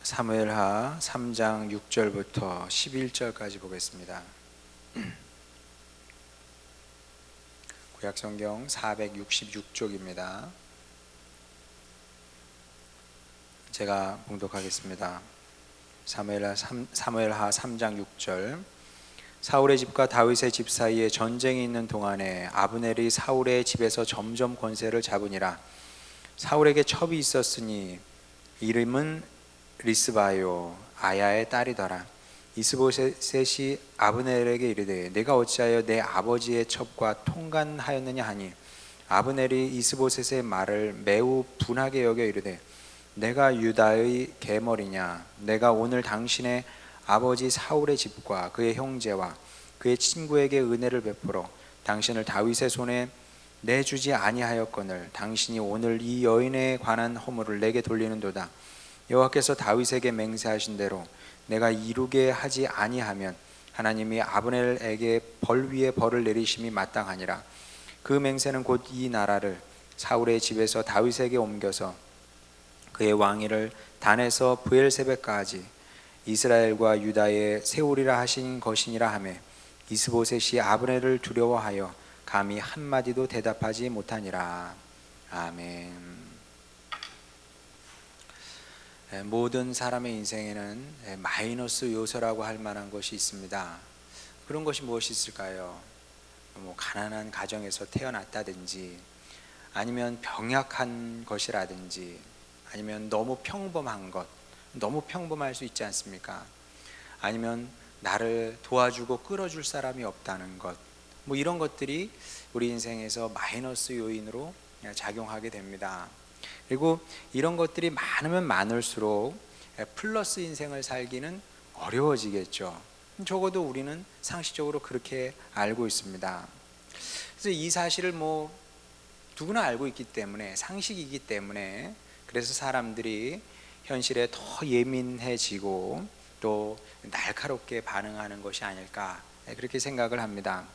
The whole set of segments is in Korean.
사무엘하 3장 6절부터 11절까지 보겠습니다. 구약성경 466쪽입니다. 제가 봉독하겠습니다. 사무엘하 3장 6절. 사울의 집과 다윗의 집 사이에 전쟁이 있는 동안에 아브넬이 사울의 집에서 점점 권세를 잡으니라. 사울에게 첩이 있었으니 이름은 리스바요 아야의 딸이더라. 이스보셋이 아브넬에게 이르되 내가 어찌하여 내 아버지의 첩과 통간하였느냐 하니 아브넬이 이스보셋의 말을 매우 분하게 여겨 이르되 내가 유다의 계머리냐. 내가 오늘 당신의 아버지 사울의 집과 그의 형제와 그의 친구에게 은혜를 베풀어 당신을 다윗의 손에 내주지 아니하였거늘 당신이 오늘 이 여인에 관한 허물을 내게 돌리는도다. 여호와께서 다윗에게 맹세하신 대로 내가 이루게 하지 아니하면 하나님이 아브넬에게 벌 위에 벌을 내리심이 마땅하니라. 그 맹세는 곧 이 나라를 사울의 집에서 다윗에게 옮겨서 그의 왕위를 단에서 브엘세벳까지 이스라엘과 유다에 세우리라 하신 것이니라 하매 이스보셋이 아브넬을 두려워하여 감히 한마디도 대답하지 못하니라. 아멘. 모든 사람의 인생에는 마이너스 요소라고 할 만한 것이 있습니다. 그런 것이 무엇이 있을까요? 가난한 가정에서 태어났다든지, 아니면 병약한 것이라든지, 아니면 너무 평범한 것, 너무 평범할 수 있지 않습니까? 아니면 나를 도와주고 끌어줄 사람이 없다는 것, 이런 것들이 우리 인생에서 마이너스 요인으로 작용하게 됩니다. 그리고 이런 것들이 많으면 많을수록 플러스 인생을 살기는 어려워지겠죠. 적어도 우리는 상식적으로 그렇게 알고 있습니다. 그래서 이 사실을 누구나 알고 있기 때문에, 상식이기 때문에, 그래서 사람들이 현실에 더 예민해지고 또 날카롭게 반응하는 것이 아닐까, 그렇게 생각을 합니다.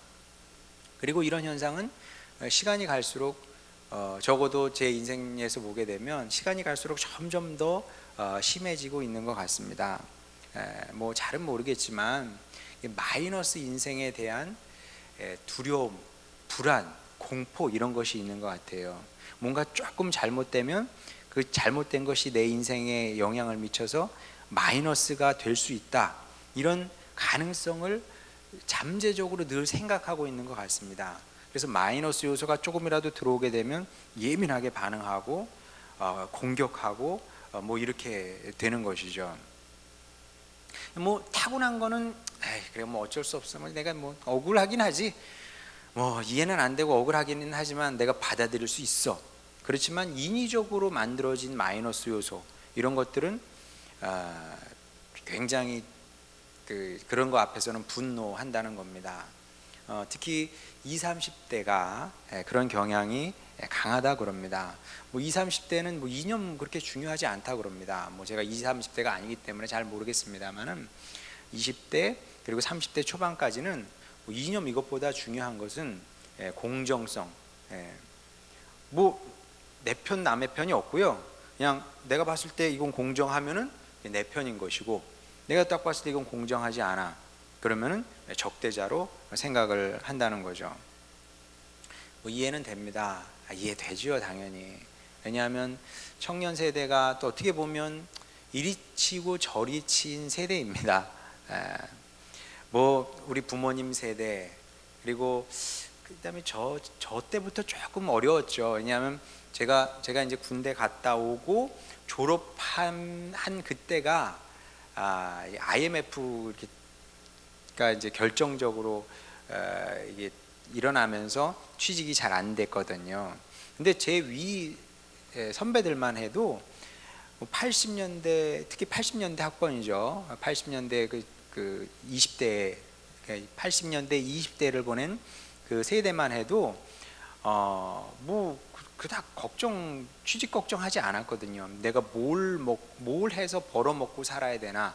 그리고 이런 현상은 시간이 갈수록 적어도 제 인생에서 보게 되면 시간이 갈수록 점점 더 심해지고 있는 것 같습니다. 잘은 모르겠지만 마이너스 인생에 대한 두려움, 불안, 공포, 이런 것이 있는 것 같아요. 뭔가 조금 잘못되면 그 잘못된 것이 내 인생에 영향을 미쳐서 마이너스가 될 수 있다, 이런 가능성을 잠재적으로 늘 생각하고 있는 것 같습니다. 그래서 마이너스 요소가 조금이라도 들어오게 되면 예민하게 반응하고 공격하고 이렇게 되는 것이죠. 타고난 거는 그래 어쩔 수 없어. 내가 억울하긴 하지. 이해는 안 되고 억울하기는 하지만 내가 받아들일 수 있어. 그렇지만 인위적으로 만들어진 마이너스 요소, 이런 것들은 굉장히 그런 거 앞에서는 분노한다는 겁니다. 특히 20, 30대가 그런 경향이 강하다 그럽니다. 20, 30대는 이념 그렇게 중요하지 않다 그럽니다. 제가 20, 30대가 아니기 때문에 잘 모르겠습니다만은 20대 그리고 30대 초반까지는 이념 이것보다 중요한 것은 공정성. 내 편 남의 편이 없고요. 그냥 내가 봤을 때 이건 공정하면은 내 편인 것이고, 내가 딱 봤을 때 이건 공정하지 않아, 그러면은 적대자로 생각을 한다는 거죠. 이해는 됩니다. 이해되죠, 당연히. 왜냐하면 청년 세대가 또 어떻게 보면 이리 치고 저리 친 세대입니다. 우리 부모님 세대, 그리고 그다음에 저 때부터 조금 어려웠죠. 왜냐하면 제가 이제 군대 갔다 오고 졸업한 그때가 IMF가 이제 결정적으로 이게 일어나면서 취직이 잘 안 됐거든요. 근데 제 위 선배들만 해도 80년대, 특히 80년대 학번이죠. 80년대 그 20대, 80년대 20대를 보낸 그 세대만 해도 그닥 취직 걱정하지 않았거든요. 내가 뭘 해서 벌어먹고 살아야 되나,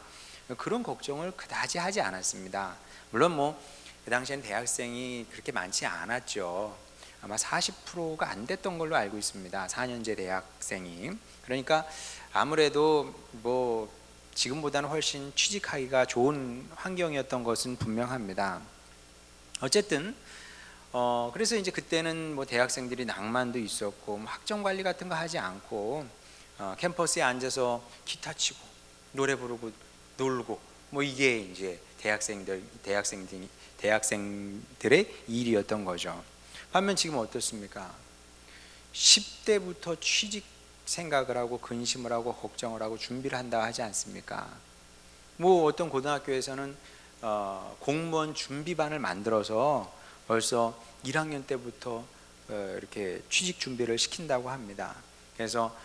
그런 걱정을 그다지 하지 않았습니다. 물론 그 당시엔 대학생이 그렇게 많지 않았죠. 아마 40%가 안 됐던 걸로 알고 있습니다. 4년제 대학생이. 그러니까 아무래도 지금보다는 훨씬 취직하기가 좋은 환경이었던 것은 분명합니다. 어쨌든 그래서 이제 그때는 뭐 대학생들이 낭만도 있었고 뭐 학점 관리 같은 거 하지 않고 캠퍼스에 앉아서 기타 치고 노래 부르고 놀고 뭐 이게 이제 대학생들의 일이었던 거죠. 반면 지금 어떻습니까? 10대부터 취직 생각을 하고 근심을 하고 걱정을 하고 준비를 한다 하지 않습니까? 뭐 어떤 고등학교에서는 공무원 준비반을 만들어서 벌써 1학년 때부터 이렇게 취직 준비를 시킨다고 합니다. 그래서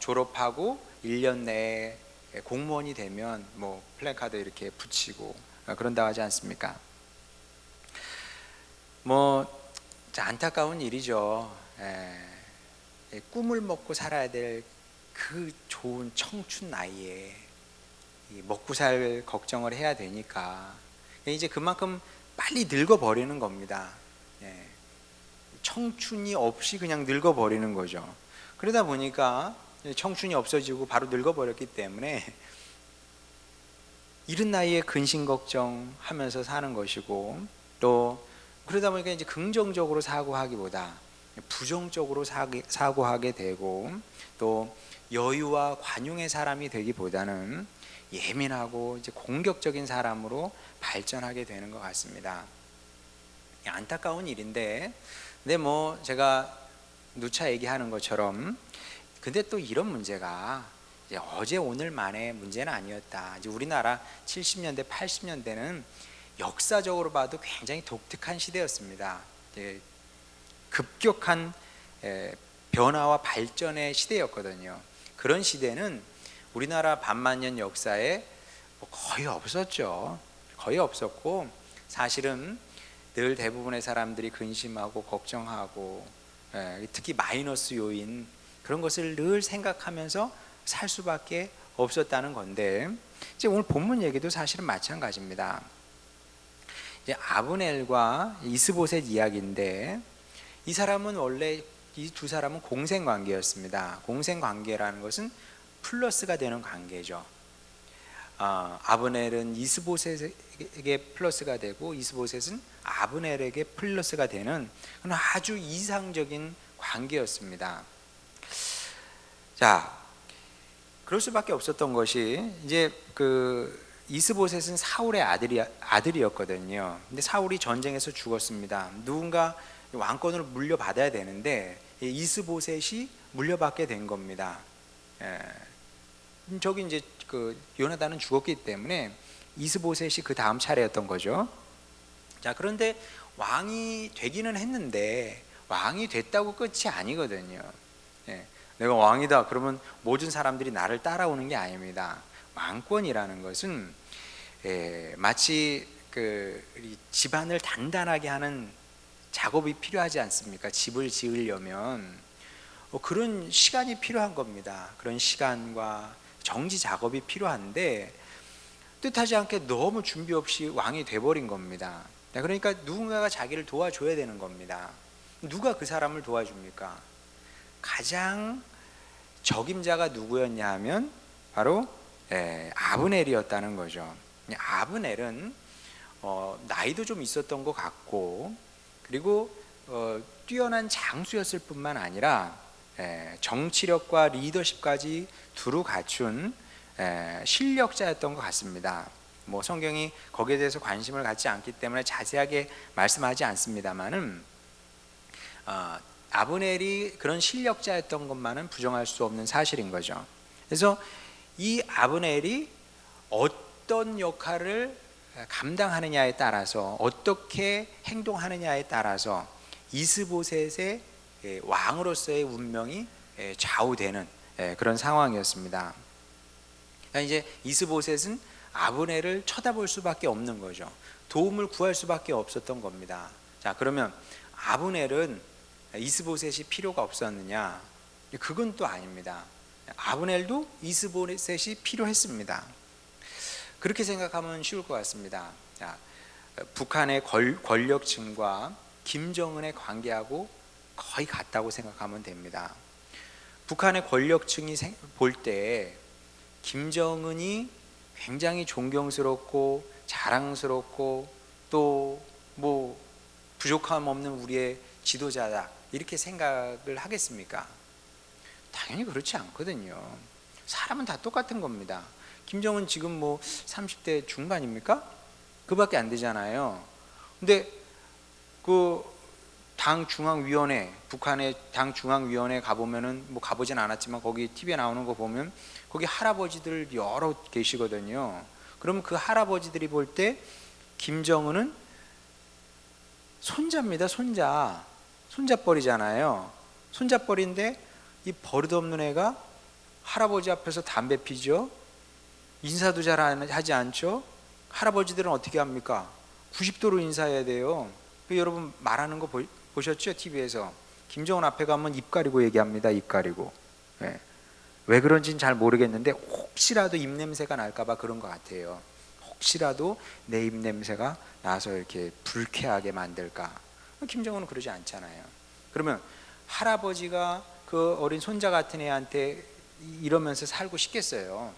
졸업하고 1년 내에 공무원이 되면 뭐 플래카드 이렇게 붙이고 그런다고 하지 않습니까? 뭐 안타까운 일이죠. 꿈을 먹고 살아야 될 그 좋은 청춘 나이에 먹고 살 걱정을 해야 되니까 이제 그만큼 빨리 늙어버리는 겁니다. 청춘이 없이 그냥 늙어버리는 거죠. 그러다 보니까 청춘이 없어지고 바로 늙어버렸기 때문에 이른 나이에 근심 걱정하면서 사는 것이고, 또 그러다 보니까 이제 긍정적으로 사고하기보다 부정적으로 사고하게 되고, 또 여유와 관용의 사람이 되기보다는 예민하고 이제 공격적인 사람으로 발전하게 되는 것 같습니다. 안타까운 일인데, 근데 뭐 제가 누차 얘기하는 것처럼, 근데 또 이런 문제가 이제 어제 오늘만의 문제는 아니었다. 이제 우리나라 70년대, 80년대는 역사적으로 봐도 굉장히 독특한 시대였습니다. 급격한 변화와 발전의 시대였거든요. 그런 시대는 우리나라 반만년 역사에 거의 없었죠. 거의 없었고, 사실은 늘 대부분의 사람들이 근심하고 걱정하고 특히 마이너스 요인 그런 것을 늘 생각하면서 살 수밖에 없었다는 건데, 이제 오늘 본문 얘기도 사실은 마찬가지입니다. 이제 아브넬과 이스보셋 이야기인데, 이 사람은 원래 이 두 사람은 공생 관계였습니다. 공생 관계라는 것은 플러스가 되는 관계죠. 아브넬은 이스보셋에게 플러스가 되고 이스보셋은 아브넬에게 플러스가 되는 아주 이상적인 관계였습니다. 자, 그럴 수밖에 없었던 것이, 이제 이스보셋은 사울의 아들이었거든요. 근데 사울이 전쟁에서 죽었습니다. 누군가 왕권을 물려받아야 되는데 이스보셋이 물려받게 된 겁니다. 저기 이제 요나단은 죽었기 때문에 이스보셋이 그 다음 차례였던 거죠. 자, 그런데 왕이 되기는 했는데 왕이 됐다고 끝이 아니거든요. 내가 왕이다 그러면 모든 사람들이 나를 따라오는 게 아닙니다. 왕권이라는 것은 마치 집안을 단단하게 하는 작업이 필요하지 않습니까? 집을 지으려면 그런 시간이 필요한 겁니다. 그런 시간과 정지 작업이 필요한데 뜻하지 않게 너무 준비 없이 왕이 돼버린 겁니다. 그러니까 누군가가 자기를 도와줘야 되는 겁니다. 누가 그 사람을 도와줍니까? 가장 적임자가 누구였냐 하면 바로 아브넬이었다는 거죠. 아브넬은 나이도 좀 있었던 것 같고, 그리고 뛰어난 장수였을 뿐만 아니라 정치력과 리더십까지 두루 갖춘 실력자였던 것 같습니다. 뭐 성경이 거기에 대해서 관심을 갖지 않기 때문에 자세하게 말씀하지 않습니다만은 아브넬이 그런 실력자였던 것만은 부정할 수 없는 사실인 거죠. 그래서 이 아브넬이 어떤 역할을 감당하느냐에 따라서, 어떻게 행동하느냐에 따라서 이스보셋의 왕으로서의 운명이 좌우되는 그런 상황이었습니다. 그러니까 이제 이스보셋은 아브넬을 쳐다볼 수밖에 없는 거죠. 도움을 구할 수밖에 없었던 겁니다. 자, 그러면 아브넬은 이스보셋이 필요가 없었느냐? 그건 또 아닙니다. 아브넬도 이스보셋이 필요했습니다. 그렇게 생각하면 쉬울 것 같습니다. 자, 북한의 권력층과 김정은의 관계하고 거의 같다고 생각하면 됩니다. 북한의 권력층이 볼 때 김정은이 굉장히 존경스럽고 자랑스럽고 또 뭐 부족함 없는 우리의 지도자다 이렇게 생각을 하겠습니까? 당연히 그렇지 않거든요. 사람은 다 똑같은 겁니다. 김정은 지금 뭐 30대 중반입니까? 그밖에 안 되잖아요. 근데 그 당 중앙위원회, 북한의 당 중앙위원회 가보면은, 뭐 가보진 않았지만 거기 TV에 나오는 거 보면 거기 할아버지들 여러 계시거든요. 그러면 그 할아버지들이 볼 때 김정은은 손자입니다. 손자뻘이잖아요. 손자뻘인데 이 버릇없는 애가 할아버지 앞에서 담배 피죠. 인사도 잘 하지 않죠. 할아버지들은 어떻게 합니까? 90도로 인사해야 돼요. 여러분 말하는 거 보셨죠? TV에서 김정은 앞에 가면 입 가리고 얘기합니다. 입 가리고. 네. 왜 그런지는 잘 모르겠는데 혹시라도 입냄새가 날까봐 그런 것 같아요. 혹시라도 내 입냄새가 나서 이렇게 불쾌하게 만들까. 김정은은 그러지 않잖아요. 그러면 할아버지가 그 어린 손자 같은 애한테 이러면서 살고 싶겠어요?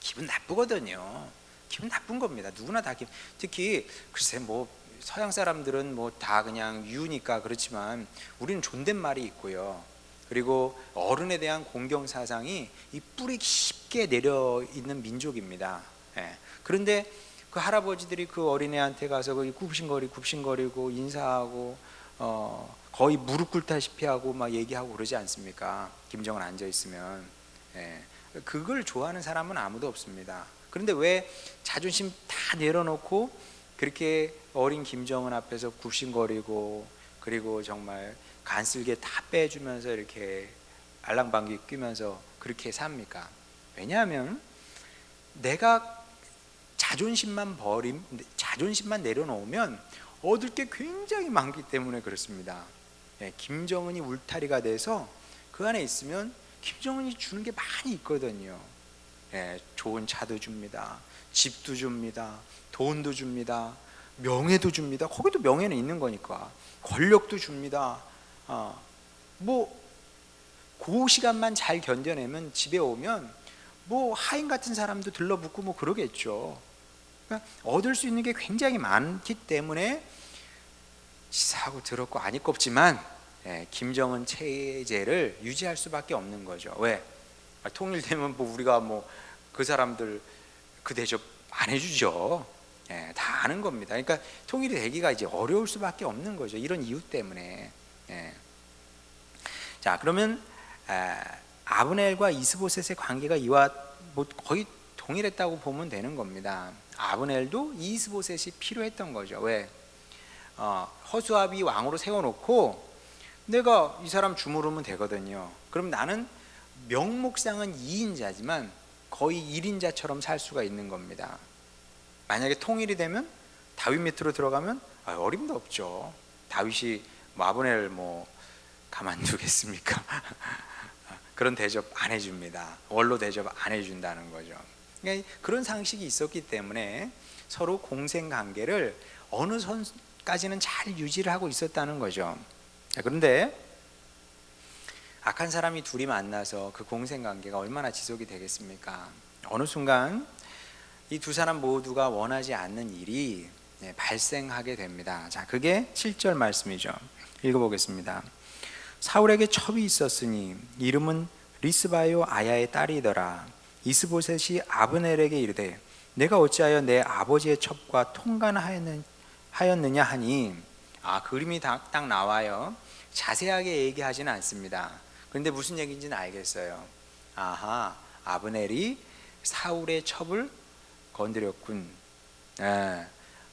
기분 나쁘거든요. 기분 나쁜 겁니다. 누구나 다 특히 글쎄 뭐 서양 사람들은 뭐 다 그냥 유니까 그렇지만 우리는 존댓말이 있고요. 그리고 어른에 대한 공경 사상이 이 뿌리 깊게 내려 있는 민족입니다. 예. 그런데 그 할아버지들이 그 어린애한테 가서 굽신거리고 인사하고 거의 무릎 꿇다시피 하고 막 얘기하고 그러지 않습니까? 김정은 앉아 있으면. 예. 그걸 좋아하는 사람은 아무도 없습니다. 그런데 왜 자존심 다 내려놓고 그렇게 어린 김정은 앞에서 굽신거리고 그리고 정말 간슬게 다 빼주면서 이렇게 알랑방귀 뀌면서 그렇게 삽니까? 왜냐하면 내가 자존심만 내려놓으면 얻을 게 굉장히 많기 때문에 그렇습니다. 예, 김정은이 울타리가 돼서 그 안에 있으면 김정은이 주는 게 많이 있거든요. 예, 좋은 차도 줍니다. 집도 줍니다. 돈도 줍니다. 명예도 줍니다. 거기도 명예는 있는 거니까. 권력도 줍니다. 그 시간만 잘 견뎌내면 집에 오면 뭐 하인 같은 사람도 들러붙고 뭐 그러겠죠. 그러니까 얻을 수 있는 게 굉장히 많기 때문에 치사하고 더럽고 아니 꼽지만 김정은 체제를 유지할 수밖에 없는 거죠. 왜? 통일되면 뭐 우리가 뭐 그 사람들 그 대접 안 해주죠. 다 아는 겁니다. 그러니까 통일이 되기가 이제 어려울 수밖에 없는 거죠. 이런 이유 때문에. 자, 그러면 아브넬과 이스보셋의 관계가 이와 뭐 거의 동일했다고 보면 되는 겁니다. 아브넬도 이스보셋이 필요했던 거죠. 왜? 허수아비 왕으로 세워놓고 내가 이 사람 주무르면 되거든요. 그럼 나는 명목상은 2인자지만 거의 1인자처럼 살 수가 있는 겁니다. 만약에 통일이 되면 다윗 밑으로 들어가면 어림도 없죠. 다윗이 아브넬 뭐 가만두겠습니까? 그런 대접 안 해줍니다. 원로 대접 안 해준다는 거죠. 그러니까 그런 상식이 있었기 때문에 서로 공생관계를 어느 선까지는 잘 유지를 하고 있었다는 거죠. 그런데 악한 사람이 둘이 만나서 그 공생관계가 얼마나 지속이 되겠습니까? 어느 순간 이 두 사람 모두가 원하지 않는 일이 발생하게 됩니다. 자, 그게 7절 말씀이죠. 읽어보겠습니다. 사울에게 첩이 있었으니 이름은 리스바요 아야의 딸이더라. 이스보셋이 아브넬에게 이르되 내가 어찌하여 내 아버지의 첩과 통관하였느냐 하니, 그림이 딱 나와요. 자세하게 얘기하지는 않습니다. 그런데 무슨 얘기인지는 알겠어요. 아브넬이 사울의 첩을 건드렸군.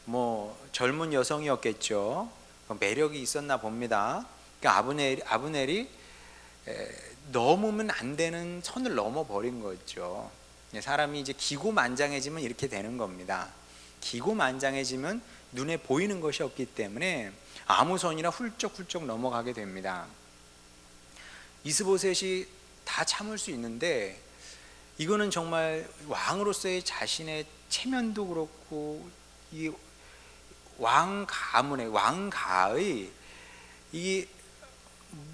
뭐 젊은 여성이었겠죠. 매력이 있었나 봅니다. 그러니까 아브넬이 넘으면 안 되는 선을 넘어버린 거죠. 사람이 이제 기고만장해지면 이렇게 되는 겁니다. 기고만장해지면 눈에 보이는 것이 없기 때문에 아무 선이나 훌쩍훌쩍 넘어가게 됩니다. 이스보셋이 다 참을 수 있는데 이거는 정말 왕으로서의 자신의 체면도 그렇고 이 왕가의 이게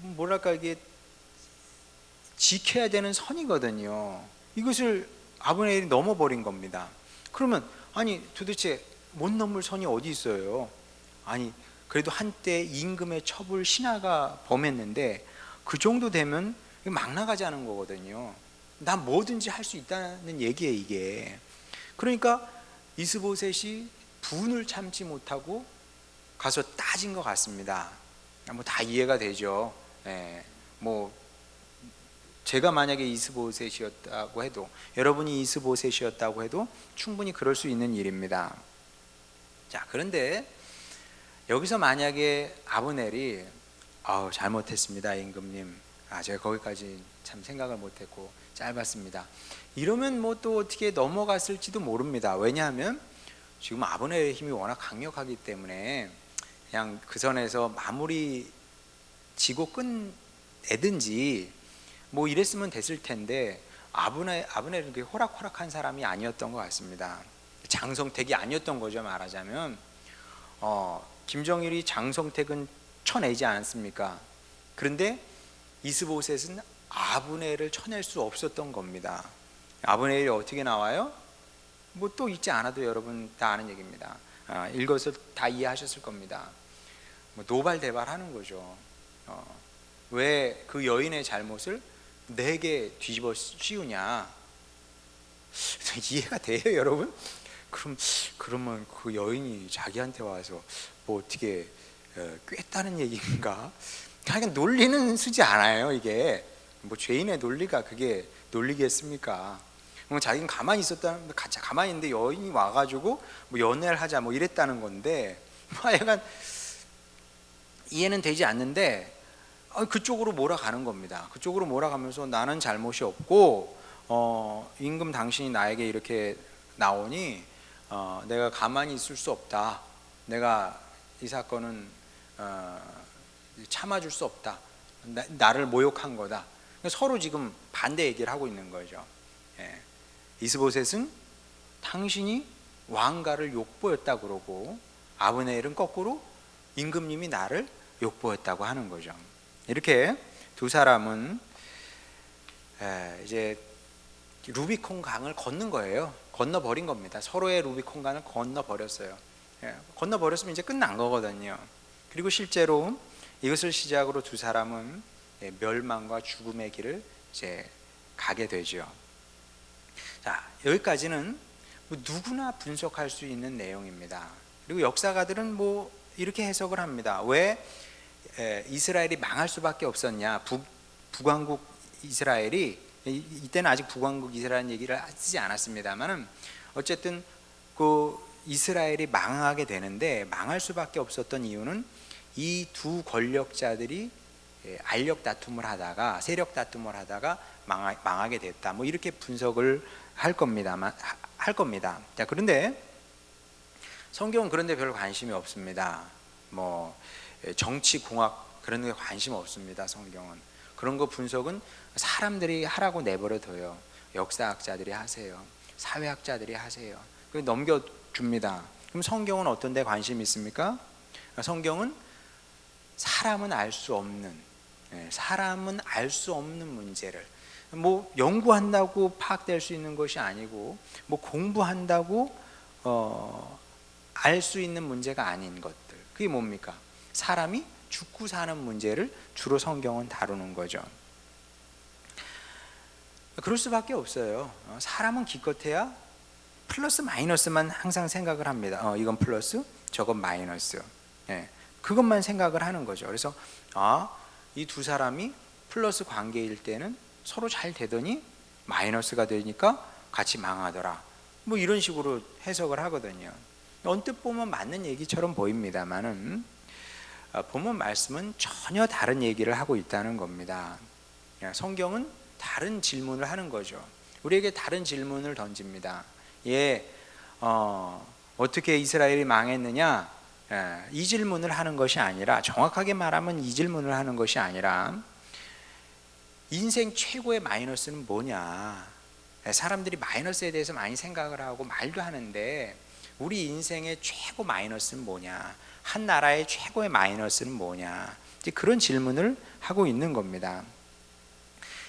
뭐랄까 이게 지켜야 되는 선이거든요. 이것을 아브넬이 넘어버린 겁니다. 그러면 아니 도대체 못 넘을 선이 어디 있어요? 아니 그래도 한때 임금의 첩을 신하가 범했는데 그 정도 되면 막 나가자는 거거든요. 난 뭐든지 할 수 있다는 얘기예요 이게. 그러니까 이스보셋이 분을 참지 못하고 가서 따진 것 같습니다. 뭐 다 이해가 되죠. 예, 뭐 제가 만약에 이스보셋이었다고 해도, 여러분이 이스보셋이었다고 해도 충분히 그럴 수 있는 일입니다. 자, 그런데 여기서 만약에 아브넬이 잘못했습니다 임금님, 제가 거기까지 참 생각을 못했고 짧았습니다, 이러면 뭐 또 어떻게 넘어갔을지도 모릅니다. 왜냐하면 지금 아브넬의 힘이 워낙 강력하기 때문에 그냥 그 선에서 마무리 지고 끝내든지 뭐 이랬으면 됐을 텐데, 아브넬은 그게 호락호락한 사람이 아니었던 것 같습니다. 장성택이 아니었던 거죠 말하자면. 김정일이 장성택은 쳐내지 않았습니까? 그런데 이스보셋은 아브넬을 쳐낼 수 없었던 겁니다. 아브넬이 어떻게 나와요? 뭐 또 읽지 않아도 여러분 다 아는 얘기입니다. 읽어서 다 이해하셨을 겁니다. 뭐 노발대발하는 거죠. 왜 그 여인의 잘못을 내게 뒤집어 씌우냐? 이해가 돼요 여러분? 그러면 그 여인이 자기한테 와서 뭐 어떻게 꿰다는 얘기인가? 그냥 논리는 쓰지 않아요. 이게 뭐 죄인의 논리가 그게 논리겠습니까? 자기는 가만히 가만히 있는데 여인이 와가지고 뭐 연애를 하자 뭐 이랬다는 건데, 뭐 약간 이해는 되지 않는데 그쪽으로 몰아가는 겁니다. 그쪽으로 몰아가면서 나는 잘못이 없고 임금 당신이 나에게 이렇게 나오니 내가 가만히 있을 수 없다. 내가 이 사건은 참아줄 수 없다. 나를 모욕한 거다. 서로 지금 반대 얘기를 하고 있는 거죠. 이스보셋은 당신이 왕가를 욕보였다 그러고, 아브넬은 거꾸로 임금님이 나를 욕보였다고 하는 거죠. 이렇게 두 사람은 이제 루비콘 강을 건넌 거예요. 건너버린 겁니다. 서로의 루비콘 강을 건너버렸어요. 건너버렸으면 이제 끝난 거거든요. 그리고 실제로 이것을 시작으로 두 사람은 멸망과 죽음의 길을 이제 가게 되죠. 자, 여기까지는 뭐 누구나 분석할 수 있는 내용입니다. 그리고 역사가들은 뭐 이렇게 해석을 합니다. 왜 이스라엘이 망할 수밖에 없었냐? 북왕국 이스라엘이, 이때는 아직 북왕국 이스라엘 얘기를 쓰지 않았습니다만은 어쨌든 그 이스라엘이 망하게 되는데, 망할 수밖에 없었던 이유는 이 두 권력자들이 알력 다툼을 하다가, 세력 다툼을 하다가 망하게 됐다. 뭐 이렇게 분석을 할 겁니다. 자, 그런데 성경은 그런데 별로 관심이 없습니다. 뭐 정치 공학 그런 데 관심 없습니다. 성경은 그런 거 분석은 사람들이 하라고 내버려둬요. 역사학자들이 하세요. 사회학자들이 하세요. 넘겨줍니다. 그럼 성경은 어떤 데 관심이 있습니까? 성경은 사람은 알 수 없는 문제를 뭐 연구한다고 파악될 수 있는 것이 아니고, 뭐 공부한다고 알 수 있는 문제가 아닌 것들, 그게 뭡니까? 사람이 죽고 사는 문제를 주로 성경은 다루는 거죠. 그럴 수밖에 없어요. 사람은 기껏해야 플러스 마이너스만 항상 생각을 합니다. 이건 플러스, 저건 마이너스. 그것만 생각을 하는 거죠. 그래서 이 두 사람이 플러스 관계일 때는 서로 잘 되더니 마이너스가 되니까 같이 망하더라. 뭐 이런 식으로 해석을 하거든요. 언뜻 보면 맞는 얘기처럼 보입니다만은 본문 말씀은 전혀 다른 얘기를 하고 있다는 겁니다. 성경은 다른 질문을 하는 거죠. 우리에게 다른 질문을 던집니다. 어떻게 이스라엘이 망했느냐? 이 질문을 하는 것이 아니라, 정확하게 말하면 이 질문을 하는 것이 아니라, 인생 최고의 마이너스는 뭐냐? 사람들이 마이너스에 대해서 많이 생각을 하고 말도 하는데, 우리 인생의 최고 마이너스는 뭐냐? 한 나라의 최고의 마이너스는 뭐냐? 이제 그런 질문을 하고 있는 겁니다.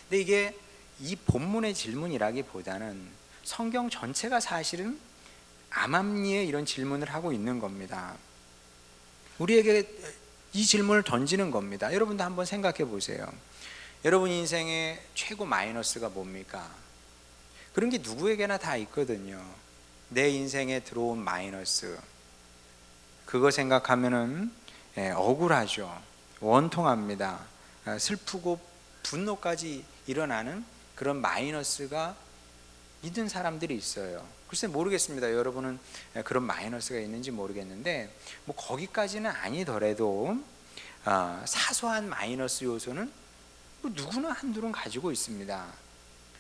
근데 이게 이 본문의 질문이라기보다는 성경 전체가 사실은 암암리에 이런 질문을 하고 있는 겁니다. 우리에게 이 질문을 던지는 겁니다. 여러분도 한번 생각해 보세요. 여러분 인생의 최고 마이너스가 뭡니까? 그런 게 누구에게나 다 있거든요. 내 인생에 들어온 마이너스, 그거 생각하면은 억울하죠. 원통합니다. 슬프고 분노까지 일어나는 그런 마이너스가 있는 사람들이 있어요. 글쎄 모르겠습니다. 여러분은 그런 마이너스가 있는지 모르겠는데, 뭐 거기까지는 아니더라도 사소한 마이너스 요소는 뭐 누구나 한둘은 가지고 있습니다.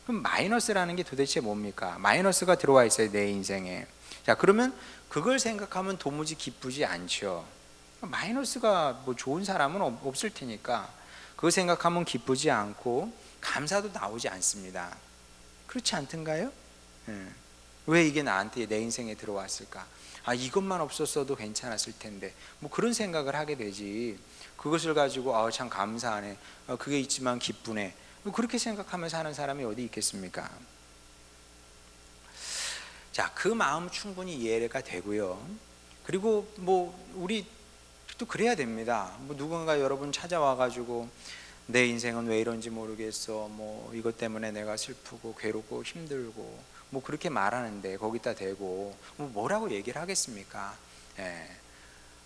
그럼 마이너스라는 게 도대체 뭡니까? 마이너스가 들어와 있어요, 내 인생에. 자, 그러면 그걸 생각하면 도무지 기쁘지 않죠. 마이너스가 뭐 좋은 사람은 없을 테니까 그거 생각하면 기쁘지 않고 감사도 나오지 않습니다. 그렇지 않던가요? 왜 이게 나한테 내 인생에 들어왔을까? 이것만 없었어도 괜찮았을 텐데, 뭐 그런 생각을 하게 되지. 그것을 가지고 참 감사하네, 그게 있지만 기쁘네, 그렇게 생각하면서 사는 사람이 어디 있겠습니까? 자, 그 마음 충분히 이해가 되고요. 그리고 뭐 우리 또 그래야 됩니다. 뭐 누군가 여러분 찾아와 가지고 내 인생은 왜 이런지 모르겠어, 뭐 이것 때문에 내가 슬프고 괴롭고 힘들고, 뭐 그렇게 말하는데 거기다 대고 뭐 뭐라고 얘기를 하겠습니까?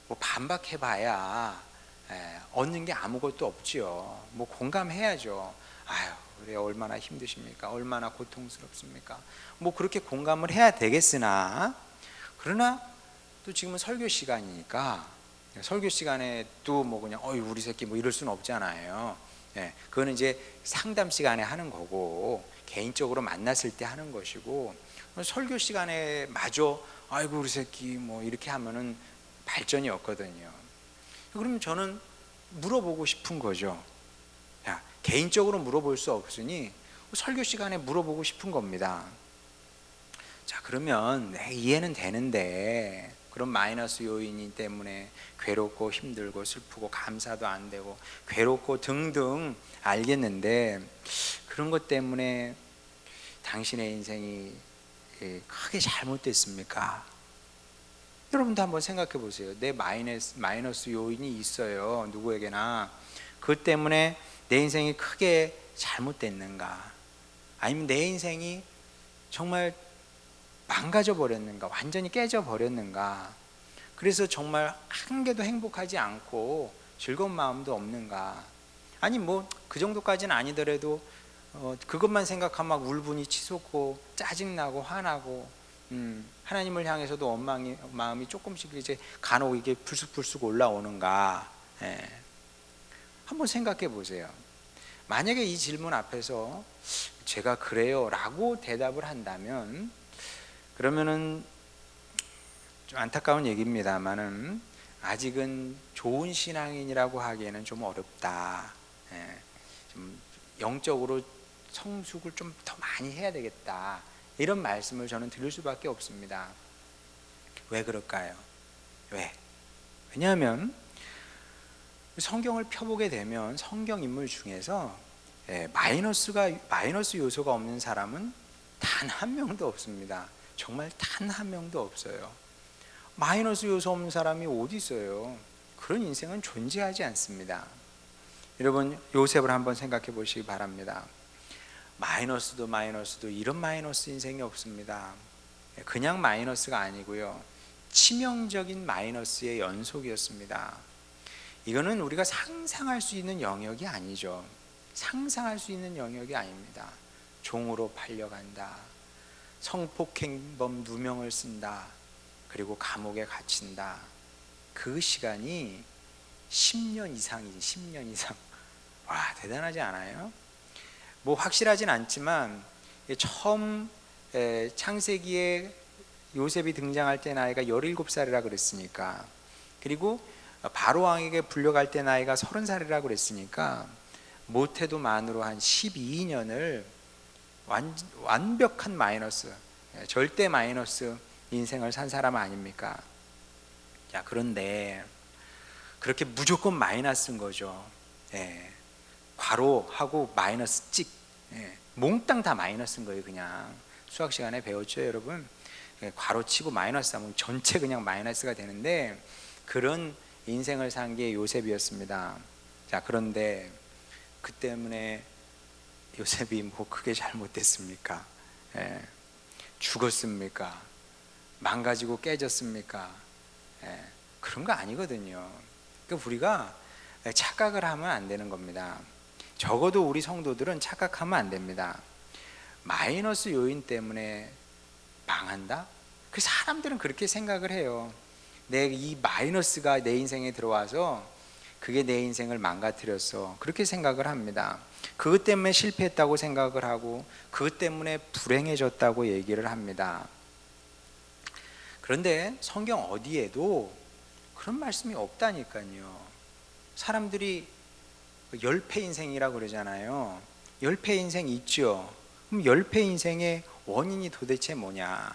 뭐 반박해봐야 얻는 게 아무것도 없지요. 뭐 공감해야죠. 아유, 그래, 얼마나 힘드십니까? 얼마나 고통스럽습니까? 뭐 그렇게 공감을 해야 되겠으나, 그러나 또 지금은 설교 시간이니까 설교 시간에 또 뭐 그냥 우리 새끼 뭐 이럴 수는 없잖아요. 그거는 이제 상담 시간에 하는 거고 개인적으로 만났을 때 하는 것이고, 설교 시간에 마저 아이고 우리 새끼 뭐 이렇게 하면은 발전이 없거든요. 그럼 저는 물어보고 싶은 거죠. 야, 개인적으로 물어볼 수 없으니 설교 시간에 물어보고 싶은 겁니다. 자, 그러면 이해는 되는데 그런 마이너스 요인 때문에 괴롭고 힘들고 슬프고 감사도 안 되고 괴롭고 등등 알겠는데, 그런 것 때문에 당신의 인생이 크게 잘못됐습니까? 여러분도 한번 생각해 보세요. 내 마이너스 요인이 있어요, 누구에게나. 그것 때문에 내 인생이 크게 잘못됐는가? 아니면 내 인생이 정말 망가져 버렸는가? 완전히 깨져 버렸는가? 그래서 정말 한 개도 행복하지 않고 즐거운 마음도 없는가? 아니 뭐 그 정도까지는 아니더라도 그것만 생각하면 막 울분이 치솟고 짜증나고 화나고, 하나님을 향해서도 원망이 마음이 조금씩 이제 간혹 이게 불쑥불쑥 올라오는가? 한번 생각해 보세요. 만약에 이 질문 앞에서 제가 그래요라고 대답을 한다면, 그러면은 좀 안타까운 얘기입니다만은 아직은 좋은 신앙인이라고 하기에는 좀 어렵다. 좀 영적으로 성숙을 좀 더 많이 해야 되겠다, 이런 말씀을 저는 드릴 수밖에 없습니다. 왜 그럴까요? 왜냐하면 성경을 펴보게 되면 성경 인물 중에서 마이너스 요소가 없는 사람은 단 한 명도 없습니다. 정말 단 한 명도 없어요. 마이너스 요소 없는 사람이 어디 있어요? 그런 인생은 존재하지 않습니다. 여러분 요셉을 한번 생각해 보시기 바랍니다. 마이너스도 이런 마이너스 인생이 없습니다. 그냥 마이너스가 아니고요, 치명적인 마이너스의 연속이었습니다. 이거는 우리가 상상할 수 있는 영역이 아니죠. 상상할 수 있는 영역이 아닙니다. 종으로 팔려간다, 성폭행범 누명을 쓴다, 그리고 감옥에 갇힌다. 그 시간이 10년 이상이지. 10년 이상. 와, 대단하지 않아요? 뭐 확실하진 않지만 처음 창세기에 요셉이 등장할 때 나이가 17살이라 그랬으니까, 그리고 바로 왕에게 불려갈 때 나이가 30살이라 그랬으니까 못해도 만으로 한 12년을 완벽한 마이너스, 절대 마이너스 인생을 산 사람 아닙니까? 자, 그런데 그렇게 무조건 마이너스인 거죠. 괄호하고 마이너스 찍, 몽땅 다 마이너스인 거예요. 그냥 수학 시간에 배웠죠, 여러분? 괄호치고 마이너스 하면 전체 그냥 마이너스가 되는데, 그런 인생을 산 게 요셉이었습니다. 자, 그런데 그 때문에 요셉이 뭐 크게 잘못됐습니까? 예. 죽었습니까? 망가지고 깨졌습니까? 예. 그런 거 아니거든요. 그러니까 우리가 착각을 하면 안 되는 겁니다. 적어도 우리 성도들은 착각하면 안 됩니다. 마이너스 요인 때문에 망한다? 그 사람들은 그렇게 생각을 해요. 이 마이너스가 내 인생에 들어와서 그게 내 인생을 망가뜨렸어, 그렇게 생각을 합니다. 그것 때문에 실패했다고 생각을 하고, 그것 때문에 불행해졌다고 얘기를 합니다. 그런데 성경 어디에도 그런 말씀이 없다니까요. 사람들이 열패 인생이라고 그러잖아요. 열패 인생 있죠. 그럼 열패 인생의 원인이 도대체 뭐냐?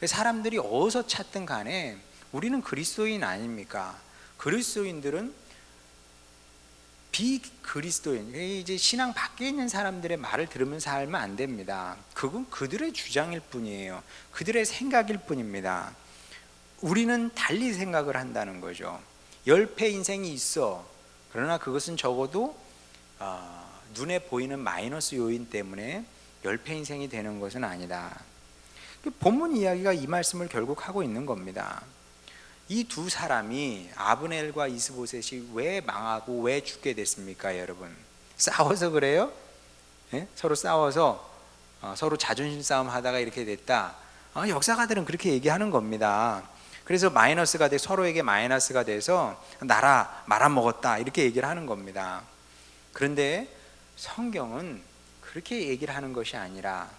사람들이 어디서 찾든 간에 우리는 그리스도인 아닙니까? 그리스도인들은 비그리스도인, 이제 신앙 밖에 있는 사람들의 말을 들으면서 살면 안 됩니다. 그건 그들의 주장일 뿐이에요. 그들의 생각일 뿐입니다. 우리는 달리 생각을 한다는 거죠. 열패 인생이 있어. 그러나 그것은 적어도 눈에 보이는 마이너스 요인 때문에 열패 인생이 되는 것은 아니다. 본문 이야기가 이 말씀을 결국 하고 있는 겁니다. 이 두 사람이, 아브넬과 이스보셋이 왜 망하고 왜 죽게 됐습니까, 여러분? 싸워서 그래요? 네? 서로 싸워서 서로 자존심 싸움 하다가 이렇게 됐다. 역사가들은 그렇게 얘기하는 겁니다. 그래서 마이너스가 돼, 서로에게 마이너스가 돼서 나라 말아먹었다, 이렇게 얘기를 하는 겁니다. 그런데 성경은 그렇게 얘기를 하는 것이 아니라,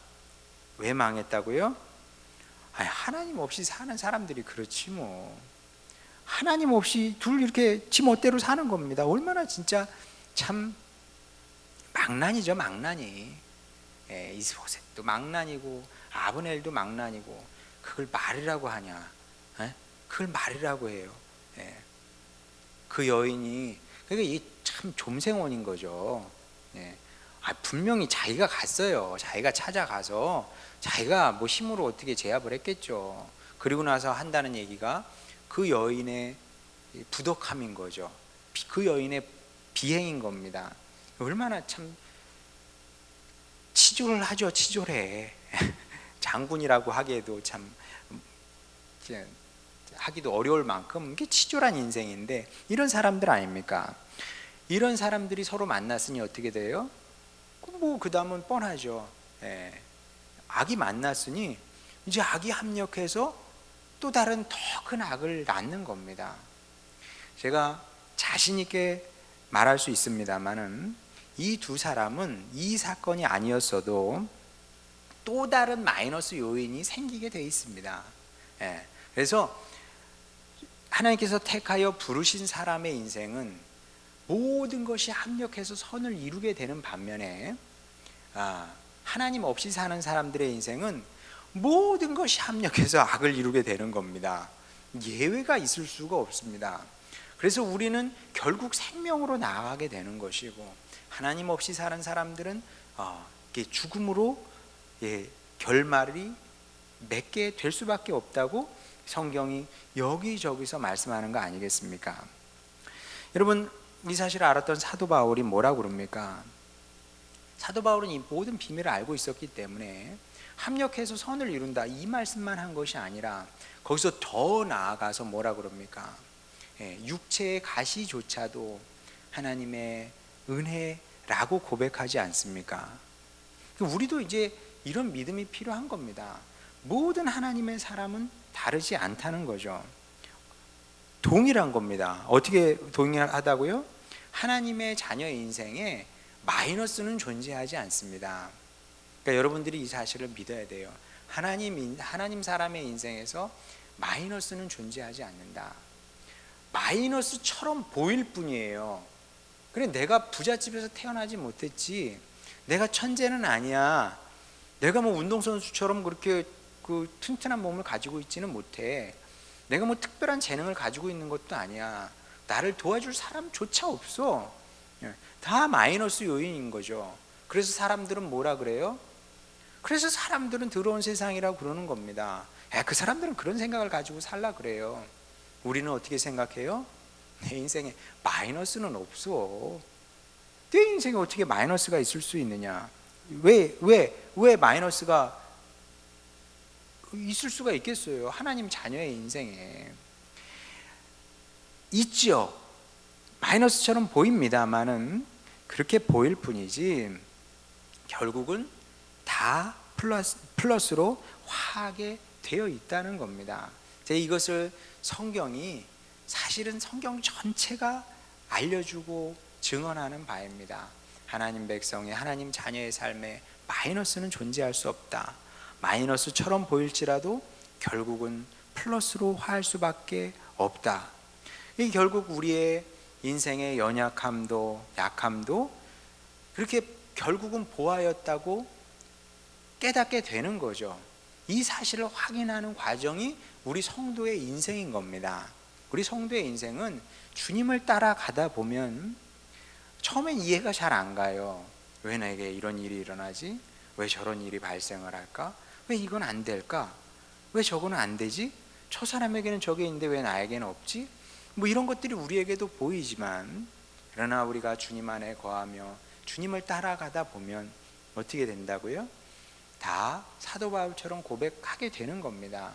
왜 망했다고요? 하나님 없이 사는 사람들이 그렇지 뭐. 하나님 없이 둘 이렇게 지 멋대로 사는 겁니다. 얼마나 진짜 참 망난이죠, 망난이. 이스보셋도 망난이고 아브넬도 망난이고, 그걸 말이라고 하냐? 그걸 말이라고 해요. 그 여인이, 그러니까 이게 참 좀생원인 거죠. 분명히 자기가 갔어요. 자기가 찾아가서 자기가 뭐 힘으로 어떻게 제압을 했겠죠. 그리고 나서 한다는 얘기가 그 여인의 부덕함인 거죠. 그 여인의 비행인 겁니다. 얼마나 참 치졸을 하죠. 치졸해. 장군이라고 하기에도 참 하기도 어려울 만큼 이게 치졸한 인생인데, 이런 사람들 아닙니까? 이런 사람들이 서로 만났으니 어떻게 돼요? 뭐 그 다음은 뻔하죠. 악이 만났으니 이제 악이 합력해서 또 다른 더 큰 악을 낳는 겁니다. 제가 자신 있게 말할 수 있습니다만은, 이 두 사람은 이 사건이 아니었어도 또 다른 마이너스 요인이 생기게 돼 있습니다. 그래서 하나님께서 택하여 부르신 사람의 인생은 모든 것이 합력해서 선을 이루게 되는 반면에, 하나님 없이 사는 사람들의 인생은 모든 것이 합력해서 악을 이루게 되는 겁니다. 예외가 있을 수가 없습니다. 그래서 우리는 결국 생명으로 나아가게 되는 것이고, 하나님 없이 사는 사람들은 죽음으로 결말이 맺게 될 수밖에 없다고 성경이 여기저기서 말씀하는 거 아니겠습니까? 여러분, 이 사실을 알았던 사도 바울이 뭐라고 그럽니까? 사도 바울은 이 모든 비밀을 알고 있었기 때문에 합력해서 선을 이룬다, 이 말씀만 한 것이 아니라 거기서 더 나아가서 뭐라 그럽니까? 육체의 가시조차도 하나님의 은혜라고 고백하지 않습니까? 우리도 이제 이런 믿음이 필요한 겁니다. 모든 하나님의 사람은 다르지 않다는 거죠. 동일한 겁니다. 어떻게 동일하다고요? 하나님의 자녀 인생에 마이너스는 존재하지 않습니다. 그러니까 여러분들이 이 사실을 믿어야 돼요. 하나님 사람의 인생에서 마이너스는 존재하지 않는다. 마이너스처럼 보일 뿐이에요. 그래, 내가 부잣집에서 태어나지 못했지, 내가 천재는 아니야, 내가 뭐 운동선수처럼 그렇게 튼튼한 몸을 가지고 있지는 못해, 내가 뭐 특별한 재능을 가지고 있는 것도 아니야, 나를 도와줄 사람조차 없어. 다 마이너스 요인인 거죠. 그래서 사람들은 뭐라 그래요? 그래서 사람들은 더러운 세상이라고 그러는 겁니다. 그 사람들은 그런 생각을 가지고 살라 그래요. 우리는 어떻게 생각해요? 내 인생에 마이너스는 없어. 내 인생에 어떻게 마이너스가 있을 수 있느냐? 왜 마이너스가 있을 수가 있겠어요? 하나님 자녀의 인생에 있죠. 마이너스처럼 보입니다만은 그렇게 보일 뿐이지 결국은 다 플러스로 화하게 되어 있다는 겁니다. 이것을 성경이 사실은 성경 전체가 알려주고 증언하는 바입니다. 하나님 백성의 하나님 자녀의 삶에 마이너스는 존재할 수 없다. 마이너스처럼 보일지라도 결국은 플러스로 화할 수밖에 없다. 이 결국 우리의 인생의 연약함도 약함도 그렇게 결국은 보아였다고 깨닫게 되는 거죠. 이 사실을 확인하는 과정이 우리 성도의 인생인 겁니다. 우리 성도의 인생은 주님을 따라가다 보면 처음엔 이해가 잘 안 가요. 왜 나에게 이런 일이 일어나지? 왜 저런 일이 발생을 할까? 왜 이건 안 될까? 왜 저거는 안 되지? 저 사람에게는 저게 있는데 왜 나에게는 없지? 뭐 이런 것들이 우리에게도 보이지만 그러나 우리가 주님 안에 거하며 주님을 따라가다 보면 어떻게 된다고요? 다 사도 바울처럼 고백하게 되는 겁니다.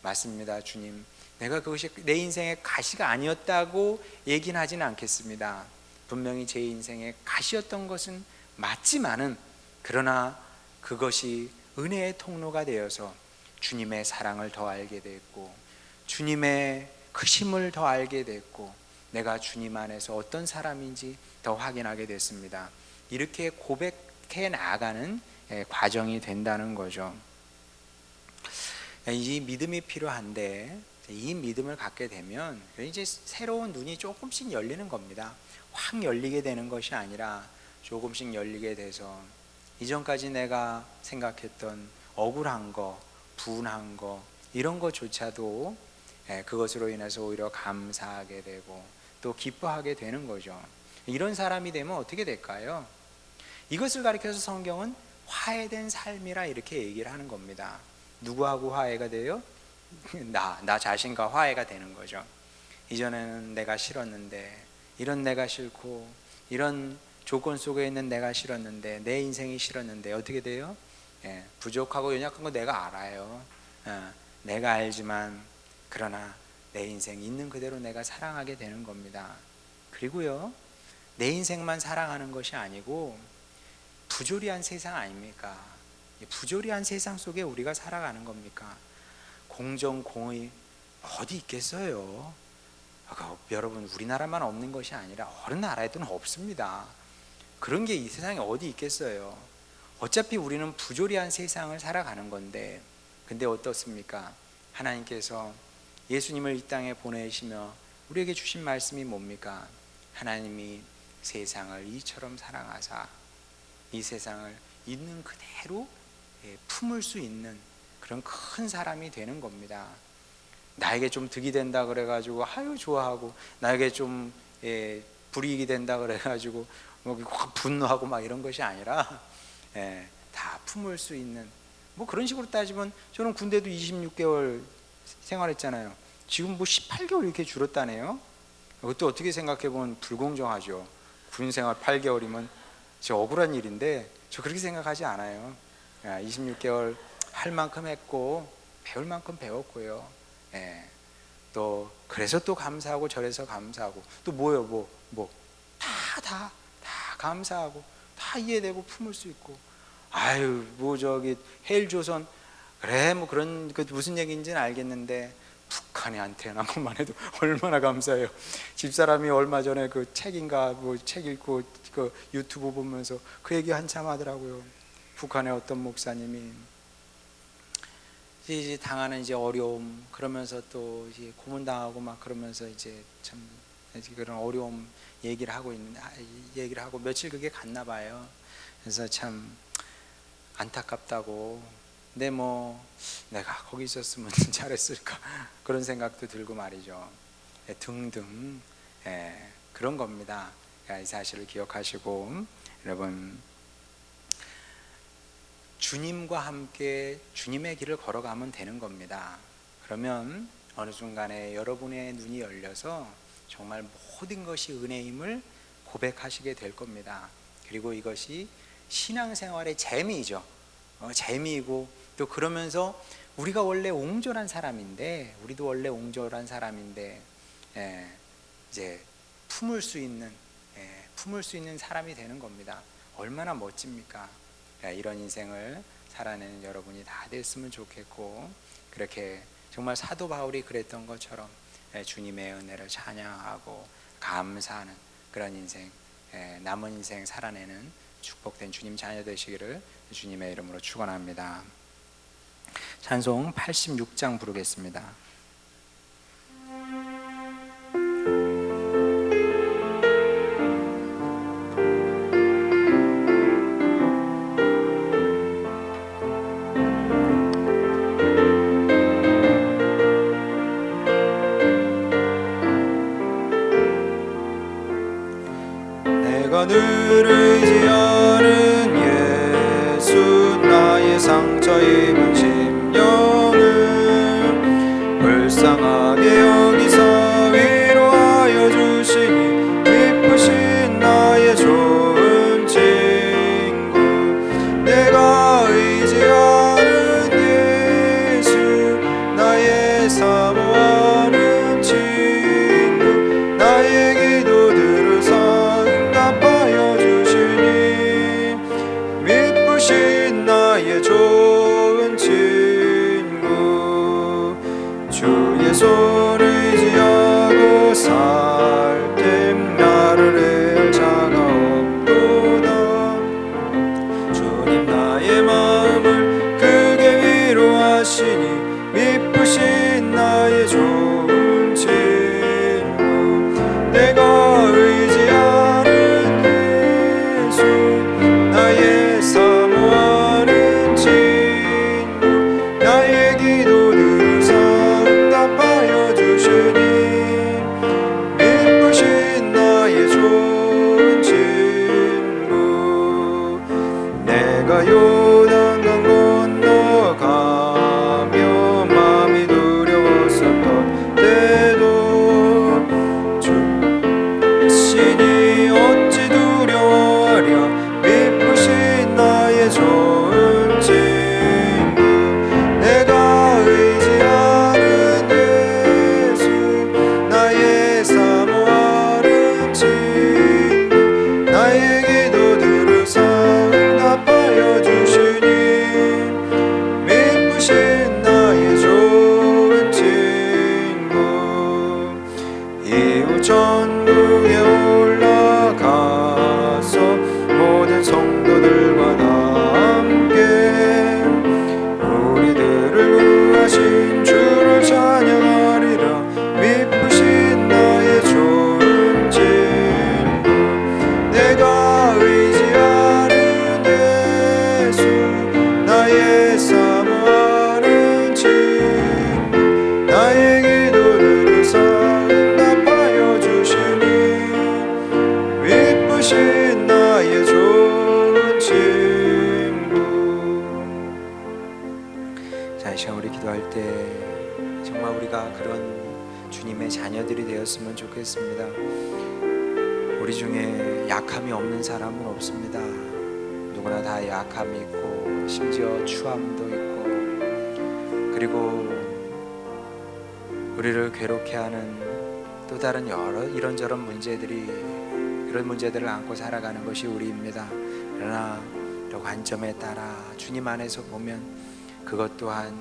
맞습니다. 주님, 내가 그것이 내 인생의 가시가 아니었다고 얘기는 하지는 않겠습니다. 분명히 제 인생의 가시였던 것은 맞지만은 그러나 그것이 은혜의 통로가 되어서 주님의 사랑을 더 알게 됐고 주님의 크심을 더 알게 됐고 내가 주님 안에서 어떤 사람인지 더 확인하게 됐습니다. 이렇게 고백해 나가는 과정이 된다는 거죠. 이 믿음이 필요한데 이 믿음을 갖게 되면 이제 새로운 눈이 조금씩 열리는 겁니다. 확 열리게 되는 것이 아니라 조금씩 열리게 돼서 이전까지 내가 생각했던 억울한 거, 분한 거 이런 것조차도 그것으로 인해서 오히려 감사하게 되고 또 기뻐하게 되는 거죠. 이런 사람이 되면 어떻게 될까요? 이것을 가리켜서 성경은 화해된 삶이라 이렇게 얘기를 하는 겁니다. 누구하고 화해가 돼요? 나 자신과 화해가 되는 거죠. 이전에는 내가 싫었는데 이런 내가 싫고 이런 조건 속에 있는 내가 싫었는데 내 인생이 싫었는데 어떻게 돼요? 부족하고 연약한 거 내가 알아요. 내가 알지만 그러나 내 인생 있는 그대로 내가 사랑하게 되는 겁니다. 그리고요 내 인생만 사랑하는 것이 아니고 부조리한 세상 아닙니까? 부조리한 세상 속에 우리가 살아가는 겁니까? 공정, 공의 어디 있겠어요? 여러분 우리나라만 없는 것이 아니라 어느 나라에도 없습니다. 그런 게 이 세상에 어디 있겠어요? 어차피 우리는 부조리한 세상을 살아가는 건데 근데 어떻습니까? 하나님께서 예수님을 이 땅에 보내시며 우리에게 주신 말씀이 뭡니까? 하나님이 세상을 이처럼 사랑하사 이 세상을 있는 그대로 품을 수 있는 그런 큰 사람이 되는 겁니다. 나에게 좀 득이 된다 그래가지고 아유 좋아하고 나에게 좀 불이익이 된다 그래가지고 확 분노하고 막 이런 것이 아니라 다 품을 수 있는 뭐 그런 식으로 따지면 저는 군대도 26개월 생활했잖아요. 지금 뭐 18개월 이렇게 줄었다네요. 그것도 어떻게 생각해보면 불공정하죠. 군 생활 8개월이면 저 억울한 일인데 저 그렇게 생각하지 않아요. 26개월 할 만큼 했고 배울 만큼 배웠고요. 또 그래서 또 감사하고 저래서 감사하고 또 뭐요 다 감사하고 다 이해되고 품을 수 있고 아유 뭐 저기 헬조선 그래 뭐 그런 그 무슨 얘기인지는 알겠는데 북한에 안테나 것만 해도 얼마나 감사해요. 집사람이 얼마 전에 그 책인가 뭐 책 읽고 그 유튜브 보면서 그 얘기 한참 하더라고요. 북한의 어떤 목사님이 이제 당하는 이제 어려움 그러면서 또 이제 고문당하고 막 그러면서 이제 참 그런 어려움 얘기를 하고 며칠 그게 갔나 봐요. 그래서 참 안타깝다고. 근데 뭐 내가 거기 있었으면 잘했을까 그런 생각도 들고 말이죠. 등등 그런 겁니다. 이 사실을 기억하시고 여러분 주님과 함께 주님의 길을 걸어가면 되는 겁니다. 그러면 어느 순간에 여러분의 눈이 열려서 정말 모든 것이 은혜임을 고백하시게 될 겁니다. 그리고 이것이 신앙생활의 재미이죠. 재미이고, 또 그러면서 우리가 원래 옹졸한 사람인데, 우리도 원래 옹졸한 사람인데, 이제 품을 수 있는 사람이 되는 겁니다. 얼마나 멋집니까? 이런 인생을 살아내는 여러분이 다 됐으면 좋겠고, 그렇게 정말 사도 바울이 그랬던 것처럼 주님의 은혜를 찬양하고 감사하는 그런 인생, 남은 인생 살아내는 축복된 주님 자녀 되시기를 주님의 이름으로 축원합니다. 찬송 86장 부르겠습니다. 내가 늘 의지하는 예수, 나의 상처 입은 심령을 불쌍하게 여기서 위로하여 주시니, 기쁘신 나의 좋은 친구. 내가 의지하는 예수, 나의 사모하는 친구. 나의 기도 들으사 응답하여 주시니, 미쁘신 나의 좋은 친구. 주의 손 의지하고 살 때 나를 해할 자가 없도다. 주님 나의 마음을 크게 위로하시니, 미쁘신 나의 좋은 친구. 내가 의지하는 예수, 나의 사모하는 친구. 나의 기도 들으사 응답하여 주시니, 미쁘신 나의 좋은 친구. 내가 요단강 건너가며 마음이 두려웠었던 때도 주시니 어찌 두려워하랴. 미쁘신 나의 좋은 친구. 내가 의지하는 예수, 나의 사모하는 친구. 나의 기도 들으사 응답하여 주시니, 미쁘신 나의 좋은 친구. 이후 천국에 올라가서 모든 성도들과 다 함께 우리들을 구하신 주를 찬양하리라. 미쁘신 나의 좋은 친구. 내가 의지하는 예수, 나의 사모하는 친구. 나의 기도 들으사 응답하여 주시니, 미쁘신 나의 좋은 친구. 자, 이 시간 우리 기도할 때 정말 우리가 그런 주님의 자녀들이 되었으면 좋겠습니다. 우리 중에 약함이 없는 사람은 없습니다. 누구나 다 약함이 있고, 심지어 추함도 있고, 그리고 우리를 괴롭게 하는 또 다른 여러 이런저런 그런 문제들을 안고 살아가는 것이 우리입니다. 그러나 그 관점에 따라 주님 안에서 보면 그것 또한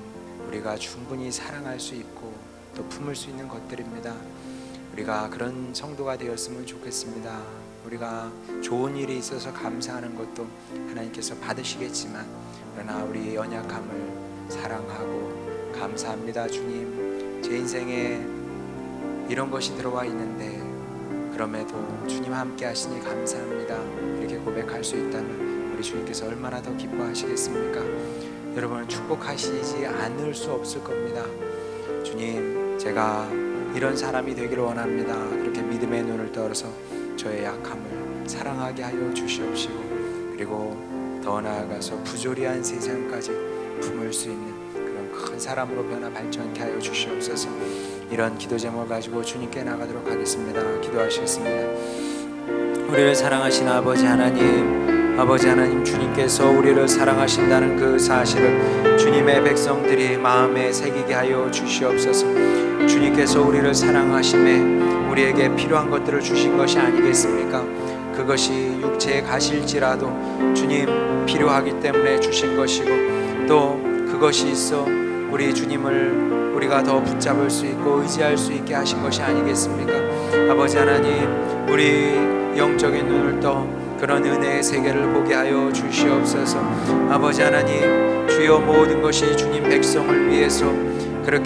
우리가 충분히 사랑할 수 있고 또 품을 수 있는 것들입니다. 우리가 그런 성도가 되었으면 좋겠습니다. 우리가 좋은 일이 있어서 감사하는 것도 하나님께서 받으시겠지만, 그러나 우리의 연약함을 사랑하고 감사합니다. 주님, 제 인생에 이런 것이 들어와 있는데 그럼에도 주님 함께 하시니 감사합니다. 이렇게 고백할 수 있다면 우리 주님께서 얼마나 더 기뻐하시겠습니까? 여러분을 축복하시지 않을 수 없을 겁니다. 주님, 제가 이런 사람이 되기를 원합니다. 그렇게 믿음의 눈을 떠서 저의 약함을 사랑하게 하여 주시옵시고, 그리고 더 나아가서 부조리한 세상까지 품을 수 있는 그런 큰 사람으로 변화 발전케 하여 주시옵소서. 이런 기도 제목을 가지고 주님께 나가도록 하겠습니다. 기도하시겠습니다. 우리를 사랑하신 아버지 하나님 주님께서 우리를 사랑하신다는 그 사실을 주님의 백성들이 마음에 새기게 하여 주시옵소서. 주님께서 우리를 사랑하심에 우리에게 필요한 것들을 주신 것이 아니겠습니까? 그것이 육체에 가실지라도 주님 필요하기 때문에 주신 것이고, 또 그것이 있어 우리 주님을 우리가 더 붙잡을 수 있고 의지할 수 있게 하신 것이 아니겠습니까? 아버지 하나님, 우리 영적인 눈을 떠 그런 은혜의 세계를 보게 하여 주시옵소서. 아버지 하나님, 주여 모든 것이 주님 백성을 위해서